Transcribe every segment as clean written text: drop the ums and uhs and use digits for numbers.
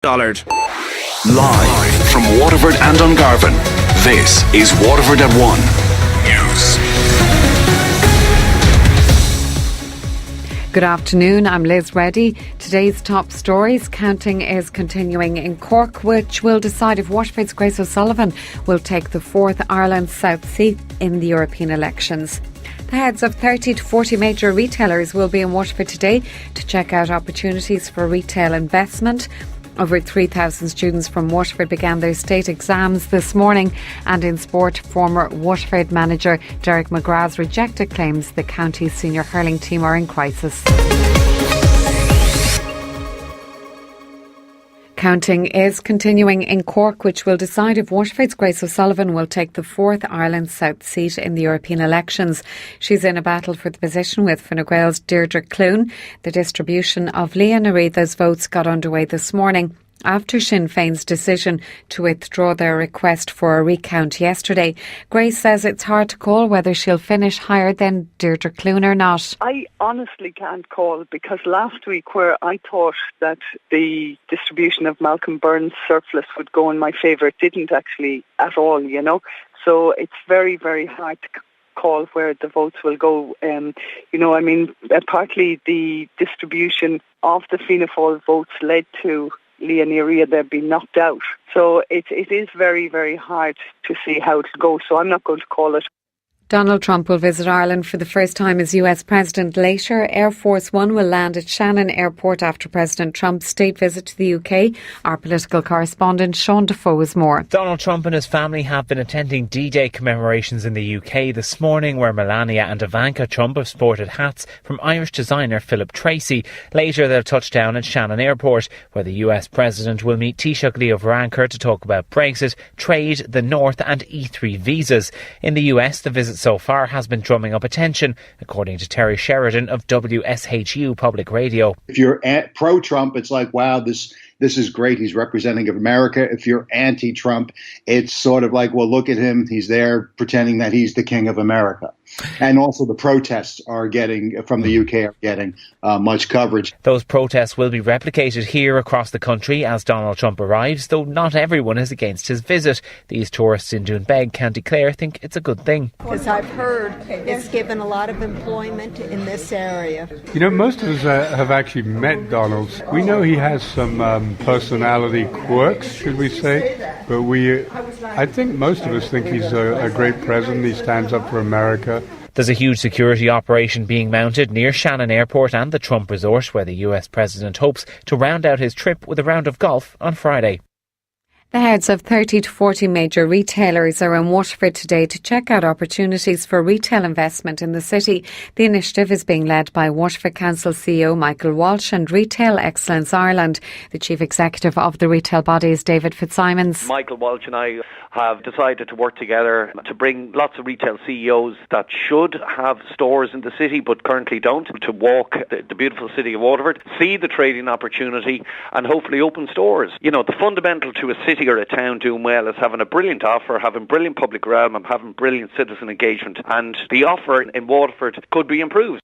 Dollard. Live from Waterford and Dungarvan, this is Waterford at 1 News. Good afternoon, I'm Liz Reddy. Today's top stories: counting is continuing in Cork, which will decide if Waterford's Grace O'Sullivan will take the fourth Ireland South seat in the European elections. The heads of 30 to 40 major retailers will be in Waterford today to check out opportunities for retail investment. Over 3,000 students from Waterford began their state exams this morning. And in sport, former Waterford manager Derek McGrath's rejected claims the county's senior hurling team are in crisis. Counting is continuing in Cork, which will decide if Waterford's Grace O'Sullivan will take the fourth Ireland South seat in the European elections. She's in a battle for the position with Fine Gael's Deirdre Clune. The distribution of Leah Nareda's votes got underway this morning after Sinn Féin's decision to withdraw their request for a recount yesterday. Grace says it's hard to call whether she'll finish higher than Deirdre Clune or not. I honestly can't call, because last week, where I thought that the distribution of Malcolm Byrne's surplus would go in my favour, it didn't actually at all, you know. So it's very, very hard to call where the votes will go. Partly the distribution of the Fianna Fáil votes led to Leah Nareda being knocked out. So it is very, very hard to see how it will go. So I'm not going to call it. Donald Trump will visit Ireland for the first time as US President later. Air Force One will land at Shannon Airport after President Trump's state visit to the UK. Our political correspondent Sean Defoe is more. Donald Trump and his family have been attending D-Day commemorations in the UK this morning, where Melania and Ivanka Trump have sported hats from Irish designer Philip Tracy. Later they'll touch down at Shannon Airport, where the US President will meet Taoiseach Leo Varadkar to talk about Brexit, trade, the North and E3 visas. In the US, the visit so far has been drumming up attention, according to Terry Sheridan of WSHU Public Radio. If you're pro-Trump, it's like, wow, this is great. He's representing of America. If you're anti-Trump, it's sort of like, well, look at him. He's there pretending that he's the king of America. And also the protests are getting, from the UK, are getting much coverage. Those protests will be replicated here across the country as Donald Trump arrives, though not everyone is against his visit. These tourists in Doonbeg, County Clare, think it's a good thing. Because I've heard it's given a lot of employment in this area. You know, most of us have actually met Donald. We know he has some personality quirks, should we say, but I think most of us think he's a great president. He stands up for America. There's a huge security operation being mounted near Shannon Airport and the Trump Resort, where the US President hopes to round out his trip with a round of golf on Friday. The heads of 30 to 40 major retailers are in Waterford today to check out opportunities for retail investment in the city. The initiative is being led by Waterford Council CEO Michael Walsh and Retail Excellence Ireland. The chief executive of the retail body is David Fitzsimons. Michael Walsh and I have decided to work together to bring lots of retail CEOs that should have stores in the city but currently don't, to walk the beautiful city of Waterford, see the trading opportunity and hopefully open stores. You know, the fundamental to a city or a town doing well is having a brilliant offer, having brilliant public realm and having brilliant citizen engagement, and the offer in Waterford could be improved.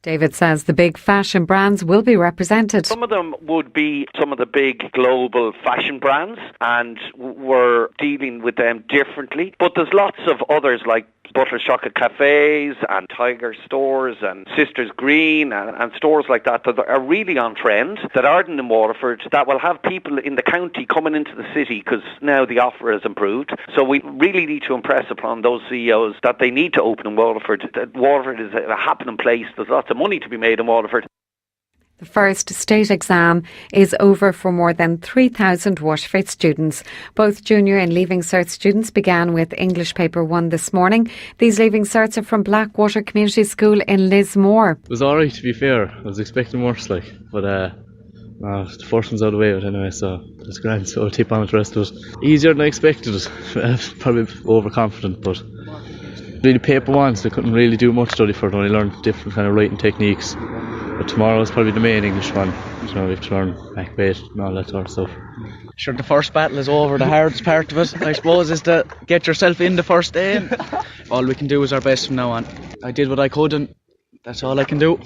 David says the big fashion brands will be represented. Some of them would be some of the big global fashion brands, and we're dealing with them differently. But there's lots of others like Butler's Chocolate Cafes and Tiger stores and Sisters Green and stores like that are really on trend, that aren't in Waterford, that will have people in the county coming into the city because now the offer has improved. So we really need to impress upon those CEOs that they need to open in Waterford, that Waterford is a happening place. There's lots of money to be made in Waterford. The first state exam is over for more than 3,000 Waterford students. Both junior and Leaving Cert students began with English Paper 1 this morning. These Leaving Certs are from Blackwater Community School in Lismore. It was alright, to be fair. I was expecting worse, but the first one's out of the way with anyway, so it's grand, so I'll tip on with the rest of it. Easier than I expected it. Probably overconfident, but really paper ones, I couldn't really do much study for it. I only learned different kind of writing techniques. But tomorrow is probably the main English one. You know, we have to learn back-bait and all that sort of stuff. Sure, the first battle is over. The hardest part of it, I suppose, is to get yourself in the first day. All we can do is our best from now on. I did what I could and that's all I can do.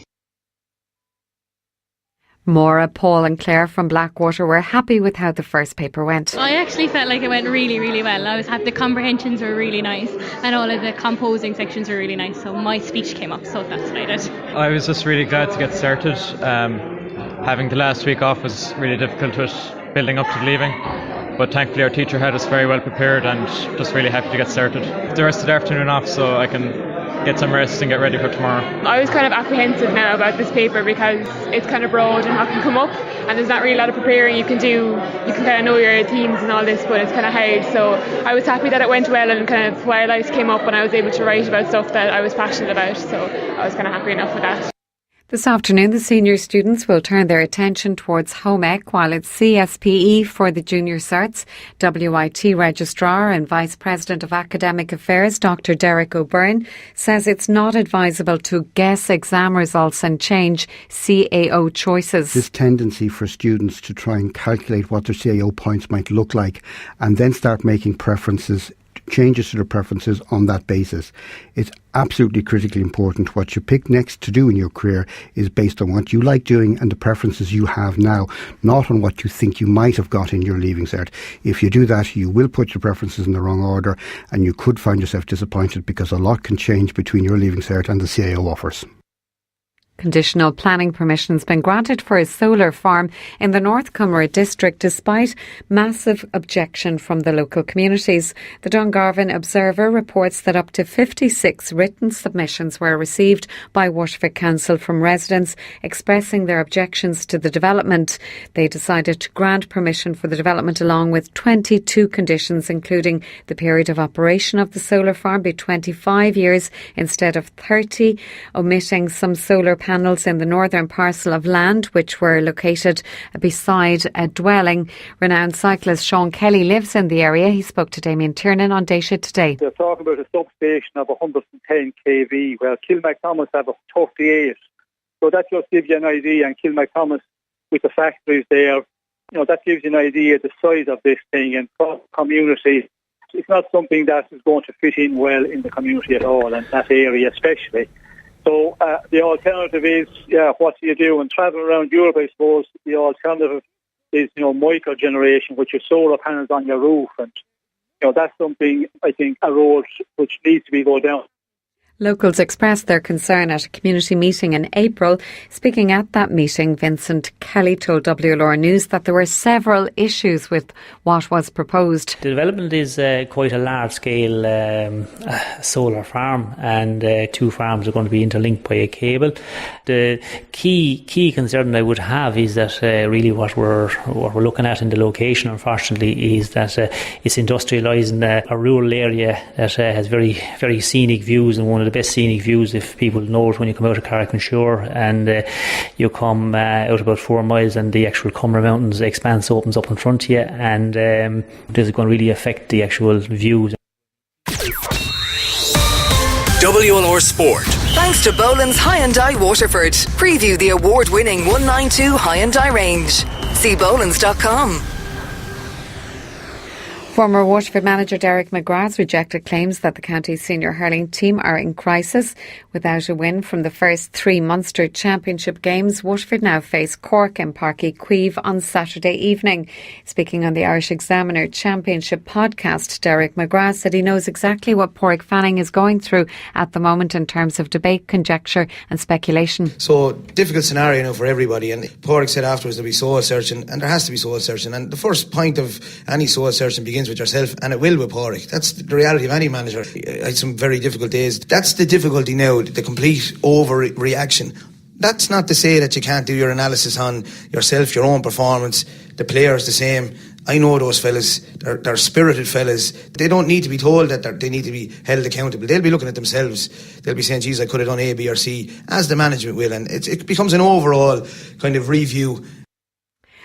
Maura, Paul and Claire from Blackwater were happy with how the first paper went. I actually felt like it went really, really well. I was happy. The comprehensions were really nice and all of the composing sections were really nice. So my speech came up, so that's what I did. I was just really glad to get started. Having the last week off was really difficult with building up to the leaving. But thankfully our teacher had us very well prepared and just really happy to get started. The rest of the afternoon off so I can get some rest and get ready for tomorrow. I was kind of apprehensive now about this paper because it's kind of broad and what can come up, and there's not really a lot of preparing you can do. You can kind of know your themes and all this, but it's kind of hard. So I was happy that it went well, and kind of highlights came up and I was able to write about stuff that I was passionate about, so I was kind of happy enough with that. This afternoon, the senior students will turn their attention towards home ec, while it's CSPE for the junior certs. WIT Registrar and Vice President of Academic Affairs, Dr Derek O'Byrne, says it's not advisable to guess exam results and change CAO choices. This tendency for students to try and calculate what their CAO points might look like and then start making changes to their preferences on that basis. It's absolutely critically important. What you pick next to do in your career is based on what you like doing and the preferences you have now, not on what you think you might have got in your leaving cert. If you do that, you will put your preferences in the wrong order and you could find yourself disappointed because a lot can change between your leaving cert and the CAO offers. Conditional planning permission has been granted for a solar farm in the North Cumra district despite massive objection from the local communities. The Dungarvan Observer reports that up to 56 written submissions were received by Waterford Council from residents expressing their objections to the development. They decided to grant permission for the development along with 22 conditions, including the period of operation of the solar farm be 25 years instead of 30, omitting some solar panels in the northern parcel of land which were located beside a dwelling. Renowned cyclist Sean Kelly lives in the area. He spoke to Damien Tiernan on Dayshed Today. They're talking about a substation of 110 kV, where Kilmacthomas have a 38. So that just gives you an idea, and Kilmacthomas with the factories there, that gives you an idea of the size of this thing and for community. It's not something that is going to fit in well in the community at all, and that area especially. So the alternative is, what do you do? And travelling around Europe, I suppose, the alternative is, micro generation, which is solar panels on your roof. And, that's something, I think, a road which needs to be go down. Locals expressed their concern at a community meeting in April. Speaking at that meeting, Vincent Kelly told WLR News that there were several issues with what was proposed. The development is quite a large-scale solar farm, and two farms are going to be interlinked by a cable. The key concern I would have is that really what we're looking at in the location, unfortunately, is that it's industrialising a rural area that has very, very scenic views, and one of the best scenic views, if people know it, when you come out of Carrick-on-Shore and you come out about 4 miles and the actual Cumra Mountains expanse opens up in front of you, and this is going to really affect the actual views. WLR Sport. Thanks to Boland's Hyundai Waterford. Preview the award-winning 192 Hyundai range. See bolands.com. Former Waterford manager Derek McGrath rejected claims that the county's senior hurling team are in crisis. Without a win from the first 3 Munster Championship games, Waterford now face Cork in Páirc Uí Chaoimh on Saturday evening. Speaking on the Irish Examiner Championship podcast, Derek McGrath said he knows exactly what Páirc Fanning is going through at the moment in terms of debate, conjecture and speculation. So, difficult scenario now for everybody, and Páirc said afterwards there'll be soul searching, and there has to be soul searching, and the first point of any soul searching begins with yourself, and it will with Páirc. That's the reality of any manager. I had some very difficult days. That's the difficulty now, the complete overreaction. That's not to say that you can't do your analysis on yourself, your own performance, the players the same. I know those fellas, they're spirited fellas. They don't need to be told that they need to be held accountable. They'll be looking at themselves. They'll be saying, geez, I could have done A, B or C, as the management will, and it becomes an overall kind of review.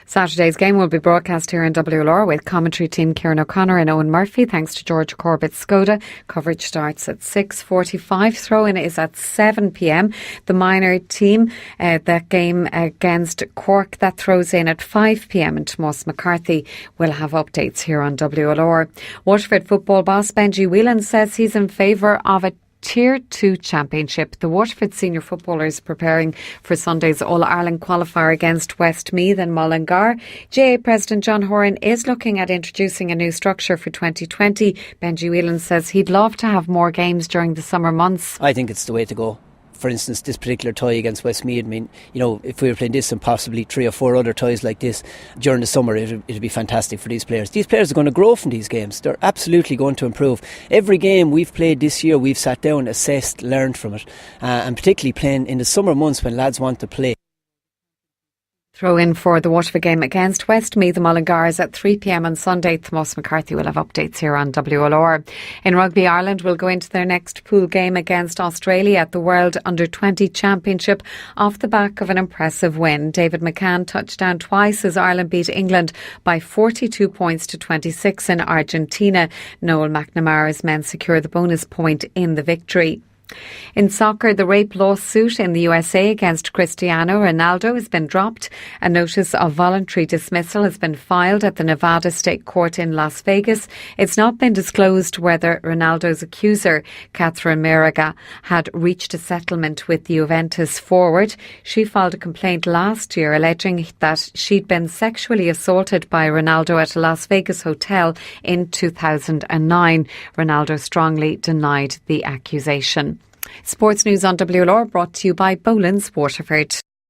Saturday's game will be broadcast here in WLR with commentary team Kieran O'Connor and Owen Murphy, thanks to George Corbett's Skoda. Coverage starts at 6:45. Throw-in is at 7 p.m. The minor team, that game against Cork, that throws in at 5 p.m. and Tomas McCarthy will have updates here on WLR. Waterford football boss Benji Whelan says he's in favour of a Tier 2 Championship. The Waterford senior footballers preparing for Sunday's All-Ireland qualifier against Westmeath and Mullingar. GAA President John Horan is looking at introducing a new structure for 2020. Benji Whelan says he'd love to have more games during the summer months. I think it's the way to go. For instance, this particular tie against Westmeath, I mean, you know, if we were playing this and possibly 3 or 4 other ties like this during the summer, it'd be fantastic for these players. These players are going to grow from these games. They're absolutely going to improve. Every game we've played this year, we've sat down, assessed, learned from it. And particularly playing in the summer months when lads want to play. Throw in for the Waterford game against Westmeath and Mullingar at 3 p.m. on Sunday. Thomas McCarthy will have updates here on WLR. In rugby, Ireland will go into their next pool game against Australia at the World Under-20 Championship off the back of an impressive win. David McCann touched down twice as Ireland beat England by 42 points to 26 in Argentina. Noel McNamara's men secure the bonus point in the victory. In soccer, the rape lawsuit in the USA against Cristiano Ronaldo has been dropped. A notice of voluntary dismissal has been filed at the Nevada State Court in Las Vegas. It's not been disclosed whether Ronaldo's accuser, Catherine Meraga, had reached a settlement with the Juventus forward. She filed a complaint last year alleging that she'd been sexually assaulted by Ronaldo at a Las Vegas hotel in 2009. Ronaldo strongly denied the accusation. Sports news on WLR brought to you by Boland's Waterford.